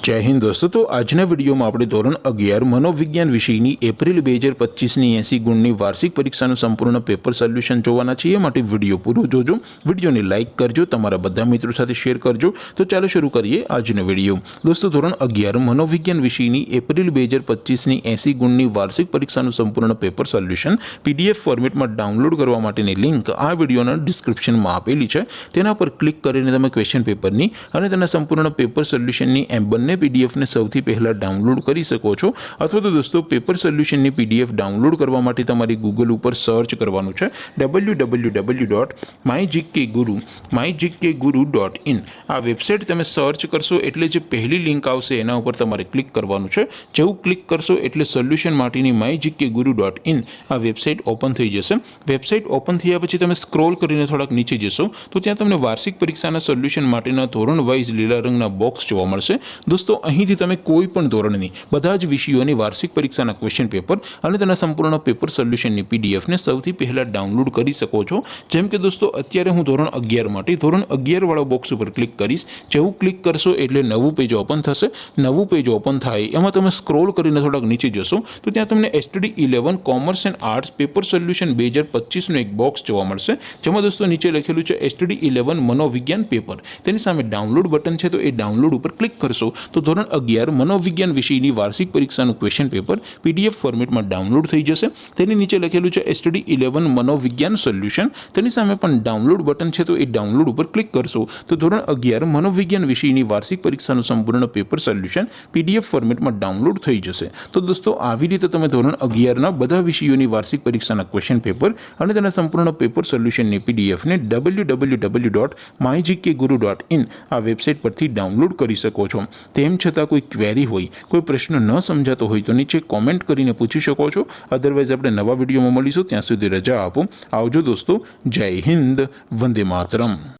जय हिंद दोस्तों। तो आजना वीडियो में આપણે ધોરણ 11 મનોવિજ્ઞાન વિષયની એપ્રિલ 2025ની 80 ગુણની વાર્ષિક પરીક્ષાનું સંપૂર્ણ પેપર સોલ્યુશન જોવાના છીએ। માટે વિડિયો પૂરો જોજો, વિડિયોને લાઈક કરજો, તમારા બધા મિત્રો સાથે શેર કરજો। તો ચાલો શરૂ કરીએ આજનો વિડિયો। દોસ્તો ધોરણ 11 મનોવિજ્ઞાન વિષયની એપ્રિલ 2025ની 80 ગુણની વાર્ષિક પરીક્ષાનું સંપૂર્ણ પેપર સોલ્યુશન પીડીએફ ફોર્મેટમાં ડાઉનલોડ કરવા માટેની લિંક આ વિડિયોના ડિસ્ક્રિપ્શનમાં આપેલી છે। તેના પર ક્લિક કરીને તમે ક્વેશ્ચન પેપરની અને તેના સંપૂર્ણ પેપર સોલ્યુશનની બંને પીડીએફ ને સૌથી પહેલા ડાઉનલોડ કરી શકો છો। અથવા તો દોસ્તો પેપર સોલ્યુશનની પીડીએફ ડાઉનલોડ કરવા માટે તમારે ગૂગલ ઉપર સર્ચ કરવાનું છે www.mygkguru.in। આ વેબસાઇટ તમે સર્ચ કરશો એટલે જે પહેલી લિંક આવશે એના ઉપર તમારે ક્લિક કરવાનું છે। જેવું ક્લિક કરશો એટલે સોલ્યુશન માટેની mygkguru.in આ વેબસાઇટ ઓપન થઈ જશે। વેબસાઇટ ઓપન થયા પછી તમે સ્ક્રોલ કરીને થોડાક નીચે જશો તો ત્યાં તમને વાર્ષિક પરીક્ષાના સોલ્યુશન માટેના ધોરણ વાઇઝ લીલા રંગના બોક્સ જોવા મળશે। दोस्तों અહીંથી તમે કોઈ પણ ધોરણની બધા જ વિષયોની વાર્ષિક પરીક્ષાના ક્વેશ્ચન પેપર અને તેના સંપૂર્ણ પેપર સોલ્યુશનની પીડીએફ ને સૌથી પહેલા ડાઉનલોડ કરી શકો છો। જેમ કે દોસ્તો અત્યારે હું ધોરણ 11 માટે ધોરણ 11 વાળા બોક્સ ઉપર ક્લિક કરીશ। જેવું ક્લિક કરશો એટલે નવું પેજ ઓપન થશે। નવું પેજ ઓપન થાય એમાં તમે સ્ક્રોલ કરીને થોડાક નીચે જશો તો ત્યાં તમને STD 11 commerce and arts paper solution 2025 નું એક બોક્સ જોવા મળશે। જેમાં દોસ્તો નીચે લખેલું છે STD 11 મનોવિજ્ઞાન પેપર। તેની સામે ડાઉનલોડ બટન છે તો એ ડાઉનલોડ ઉપર ક્લિક કરશો तो ધોરણ 11 મનોવિજ્ઞાન વિષયની વાર્ષિક પરીક્ષાનું ક્વેશ્ચન પેપર પીડીએફ ફોર્મેટમાં ડાઉનલોડ થઈ જશે। તેની નીચે લખેલું છે STD 11 મનોવિજ્ઞાન સોલ્યુશન। તેની સામે પણ ડાઉનલોડ બટન છે તો એ ડાઉનલોડ ઉપર ક્લિક કરશો તો ધોરણ 11 મનોવિજ્ઞાન વિષયની વાર્ષિક પરીક્ષાનું સંપૂર્ણ પેપર સોલ્યુશન પીડીએફ ફોર્મેટમાં ડાઉનલોડ થઈ જશે। તો દોસ્તો આવી રીતે તમે ધોરણ 11 ના બધા વિષયોની વાર્ષિક પરીક્ષાના ક્વેશ્ચન પેપર અને તેના સંપૂર્ણ પેપર સોલ્યુશનની પીડીએફ ને www.mygkguru.in આ વેબસાઇટ પરથી ડાઉનલોડ કરી શકો છો। તેમ છતાં કોઈ ક્વેરી હોય, કોઈ પ્રશ્ન ન સમજાતો હોય તો નીચે કોમેન્ટ કરીને પૂછી શકો છો। અધરવાઇઝ આપણે નવા વિડીયોમાં મળીશું, ત્યાં સુધી રજા આપો। આવજો દોસ્તો। જય હિન્દ, વંદે માતરમ।